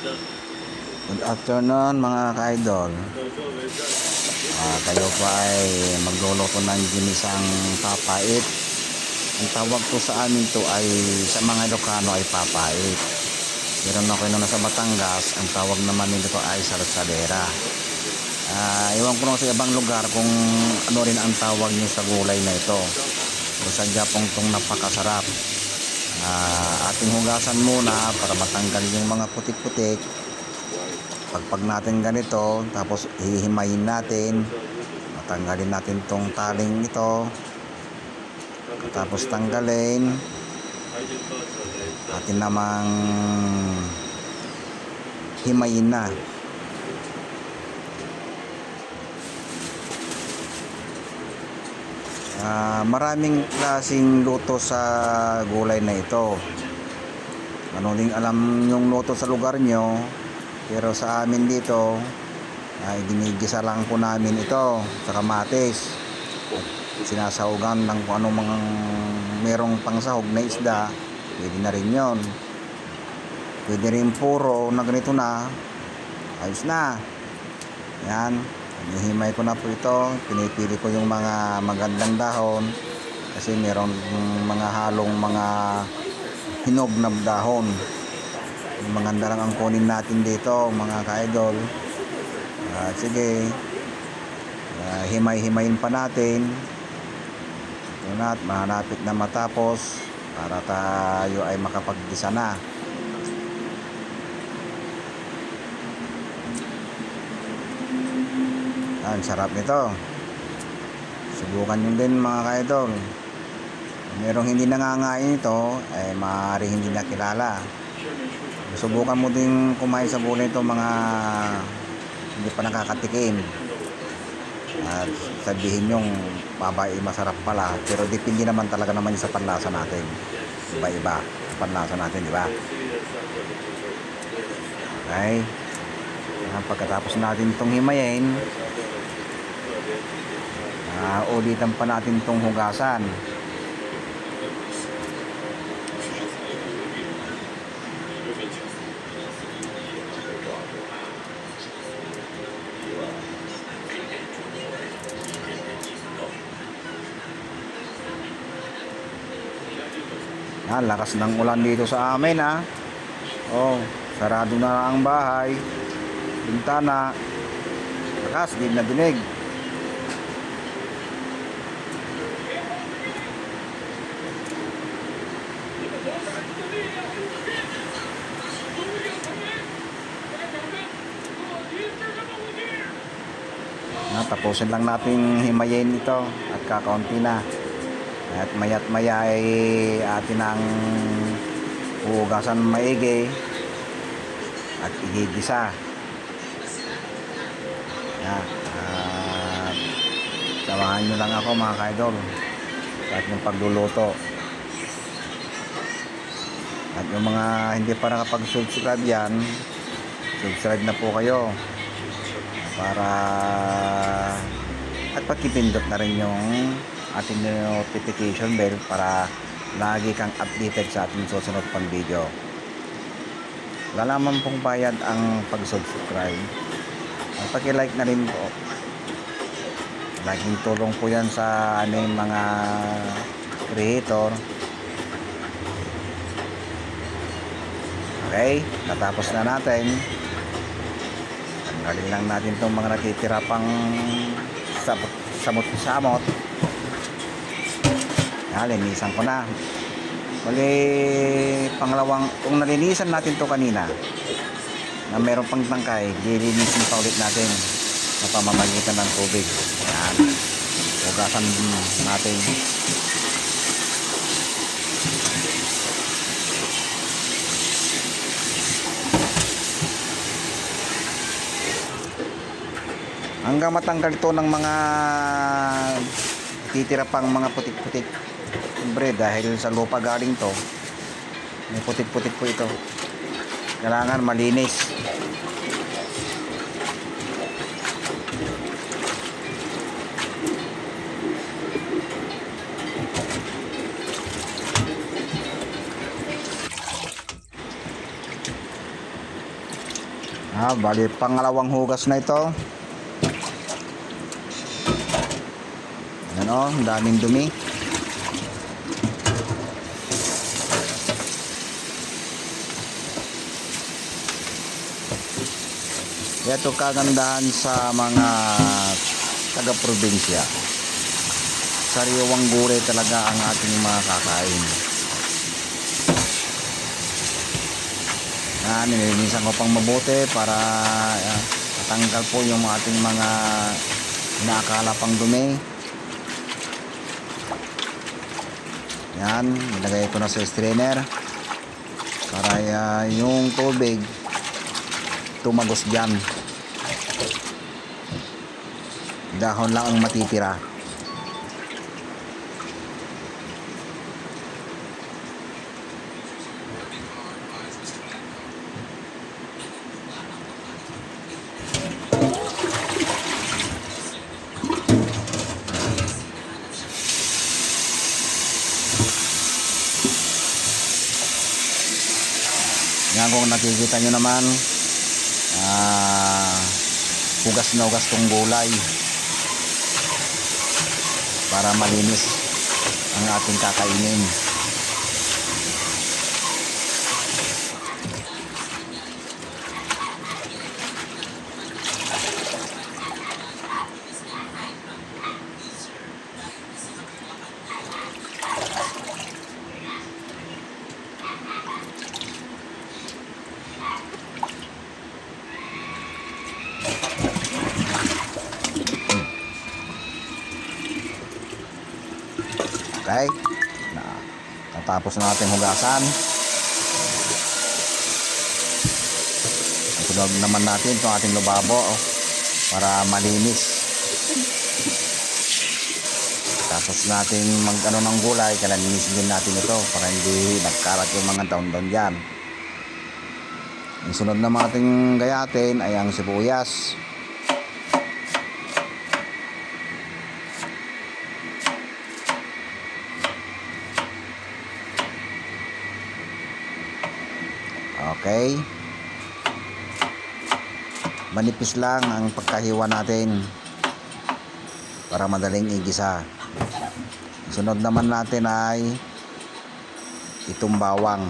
Good afternoon mga ka-idol. Kayo pa ay magluluto ng ginisang papait. Ang tawag po sa amin to ay sa mga Ilocano ay papait. Pero na kayo na sa Batangas, ang tawag naman nito ay salsadera. Iwan ko na sa ibang lugar kung ano rin ang tawag niyo sa gulay na ito. Sadya pong itong napakasarap. Ating hugasan muna para matanggal yung mga putik-putik. Pagpag natin ganito, tapos hihimayin natin, matanggalin natin tong taling ito, tapos tanggalin, atin namang himayin na. Maraming klaseng luto sa gulay na ito. Ano ding alam yung luto sa lugar nyo, pero sa amin dito ginigisa lang po namin ito sa kamatis at sinasahugan ng kung anong mga merong pangsahog na isda. Pwede na rin yon, pwede rin puro na ganito na, ayos na yan. Hinihimay ko na po ito, pinipili ko yung mga magandang dahon kasi meron mga halong mga hinog na dahon. Maganda lang ang kunin natin dito mga ka-idol. Sige, himay-himayin pa natin ito na at malapit na matapos para tayo ay makapag-gisa na. Ang sarap nito, subukan nyo din mga ka-idol. Merong hindi nangangain ito ay maaaring hindi nakilala. Subukan mo din kumain sa gulay ito mga hindi pa nakakatikim at sabihin yung babay masarap pala, pero depende naman talaga naman sa panlasa natin. Iba-iba panlasa natin, di ba? Okay, pagkatapos natin itong himayin, ulitan pa natin itong hugasan. Lakas ng ulan dito sa amin sarado na ang bahay, bintana, lakas, di na dinig. Tapusin lang natin himayin ito at kakaunti na. At maya't maya ay atin ang hugasan maigi at igigisa. Samahan nyo lang ako mga ka-idol sa ating pagluluto. At yung mga hindi pa nakapag-subscribe yan, subscribe na po kayo para at pakipindot na rin yung ating notification bell para lagi kang updated sa ating susunod pang video. Wala naman pong bayad ang pag-subscribe. Paki-like na rin po. Laging tulong po yan sa aming mga creator. Okay, natapos na natin. Tanggalin lang natin itong mga natitira pang samot-samot. Linisan ko na. Bali, pangalawang, kung nalinisan natin to kanina na meron pang tangkay, lilinisin pa ulit natin sa pamamagitan ng tubig. Yan, hugasan natin. Hanggang matanggal ito ng mga titira pang mga putik-putik. Siyempre dahil sa lupa galing to, may putik-putik po ito, kailangan malinis. Bali pangalawang hugas na ito. Ayan o, ang daming dumi. Ito kagandahan sa mga taga-probinsya. Sariwang gulay talaga ang ating mga kakain. Nilinisan ko pang mabuti para matanggal po yung ating mga inaakala pang dumi. Yan, nilagay ko na sa strainer para yung tubig tumagos dyan. Dahon lang ang matitira. Yan, kung nakikita nyo naman, hugas na hugas tong gulay para malinis ang ating kakainin. Okay, natapos na natin hugasan. Sunod naman natin itong ating lababo para malinis. Tapos natin mag-ano ng gulay, kaya linisin din natin ito para hindi nagkarat yung mga daon-daon dyan. Ang sunod naman ating gayatin ay ang sibuyas. Okay, manipis lang ang pagkahiwa natin para madaling igisa. Sunod naman natin ay itong bawang.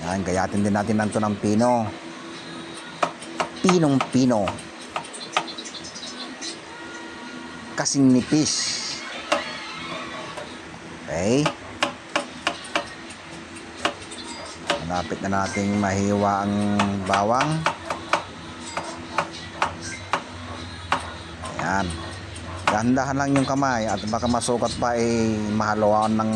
Yan, gayatin din natin nito ng pino. Pinong-pino. Kasing nipis. Okay. Malapit na nating mahiwa ang bawang. Ayan. Dahan-dahan lang yung kamay at baka masukat pa mahaluan ng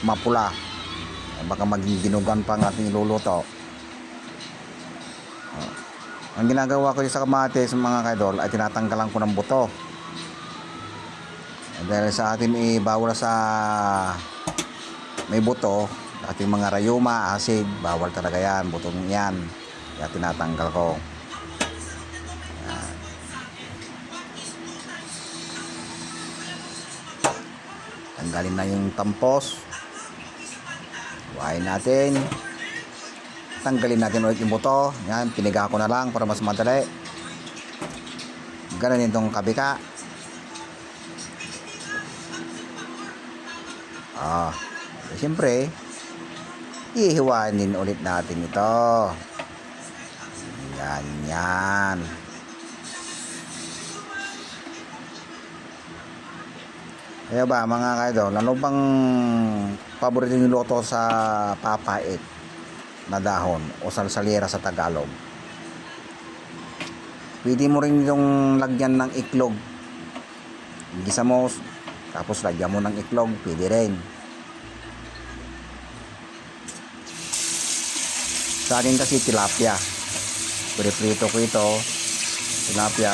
mapula. Baka maging dinugan pa ang ating iluluto. Ang ginagawa ko sa kamatis mga kaidol ay tinatanggalan ko ng buto. Dahil sa atin bawal sa may buto. Ating mga rayuma, acid, bawal talaga yan, butong yan. Kaya tinatanggal ko. Yan. Tanggalin na yung tampos. Huwain natin. Tanggalin natin ulit yung buto. Yan, piniga ko na lang para mas madali. Ganun itong kabika. Siyempre, ihiwanin ulit natin ito. Ganyan. Kaya ba mga kaidol, ano bang paborito nyo luto sa papait na dahon o salsalera sa Tagalog? Pwede mo rin yung lagyan ng iklog. Gisa mo, tapos lagyan mo ng iklog, pwede rin. Sa akin kasi tilapia. Prito ko ito. Tilapia.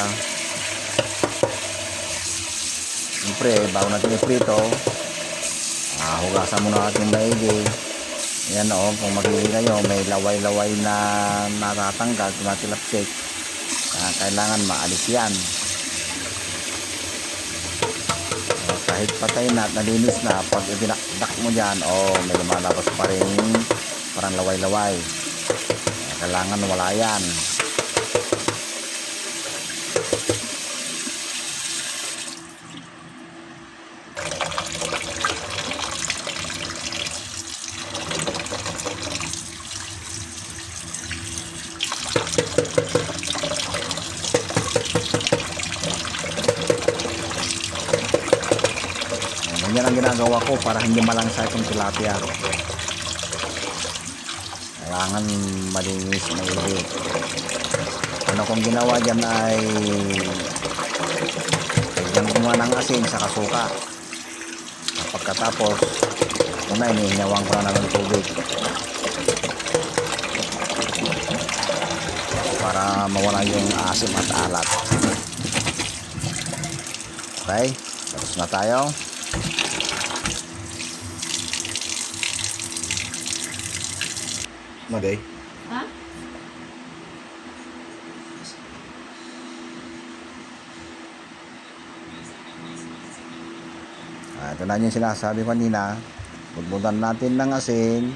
Siyempre, bago natin iprito, hugasan muna natin maigi. Ayan o, kung makikita nyo, may laway-laway na natatanggal, tumatilapsik. Kailangan maalis yan. Kahit patay na at nalinis na, pag itinakdak mo dyan, may lumalabas pa rin parang laway-laway. Kailangan wala yan. Yan ang ginagawa ko para hindi malangsa itong tilapia. Kailangan malinis, maigi. Ano kong ginawa dyan ay lagyan ko muna ng asin sa kasuka. Pagkatapos una inihinyawan ko na ng tubig para mawala yung asim at alat. Okay, tapos na tayo. Maday. Ha? Ito na yung sinasabi ko kanina. Budbudan natin ng asin.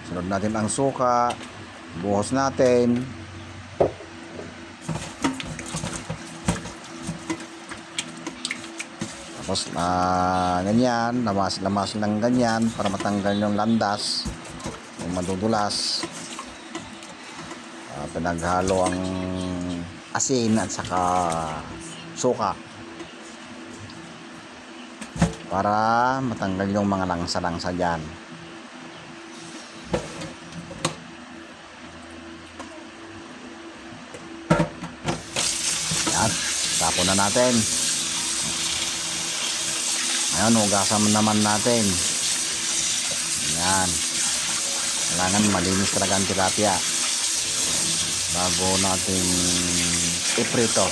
Sunod natin ang suka. Buhos natin. Tapos ganyan, lamas ng ganyan para matanggal yung landas, yung madudulas. Pinaghalo ang asin at saka suka para matanggal yung mga langsa-langsa dyan. Yan, tapon na natin. Ngayon, hugasan naman natin. Yan. Kailangan malinis talaga ang tilapia bago natin iprito.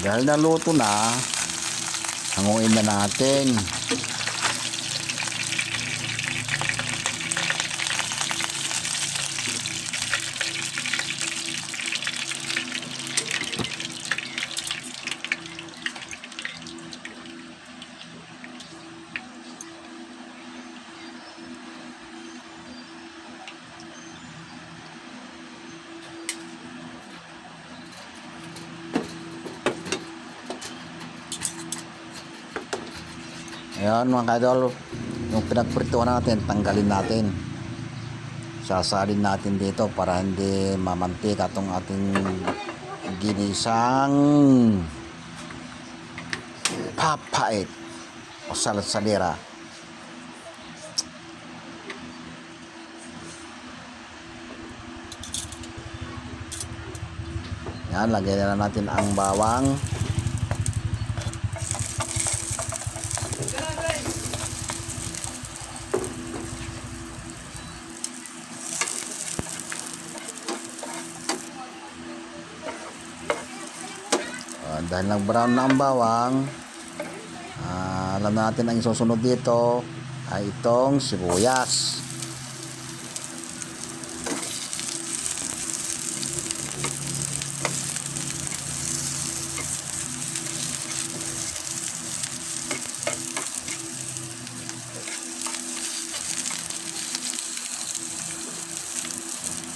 Dahil naluto na, hanguin na natin. Ayan mga kadol, yung pinagprituhan natin, tanggalin natin. Sasalin natin dito para hindi mamantika itong ating ginisang papait o salsa-salira. Yan, lagyan na natin ang bawang. Dahil nag-brown na ang bawang, alam natin ang isusunod dito, ay itong sibuyas.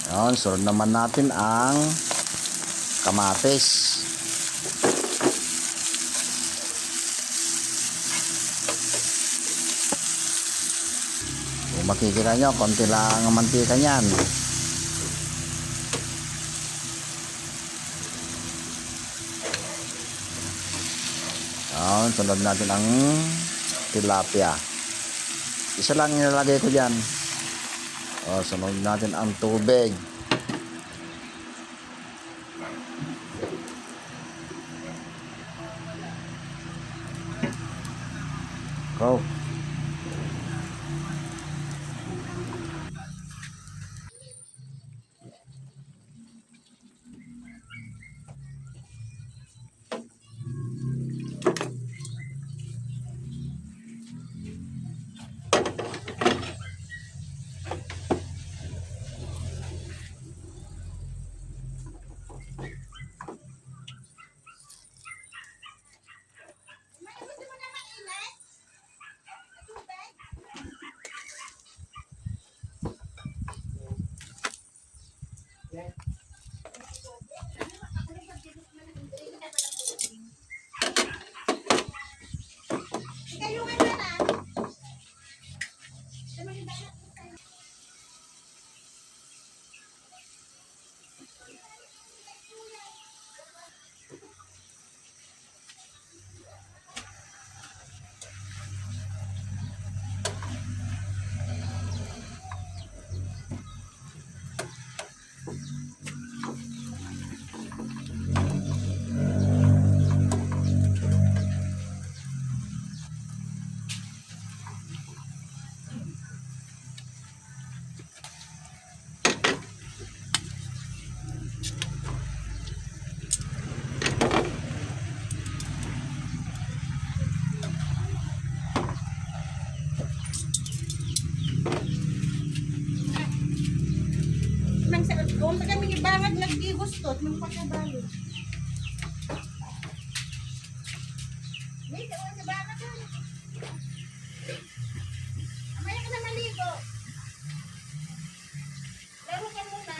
Yan, sunod naman natin ang kamatis. Kung makikita nyo, konti lang ang mantika nyan. Yan, sunod natin ang tilapia. Isa lang nilalagay ko dyan. O, sunod natin ang tubig. Go. Kung kami ibangag nagdigustot, nung pagkabalo. May tawag sa bangag doon. Amaya ka na maligo. Laro ka muna.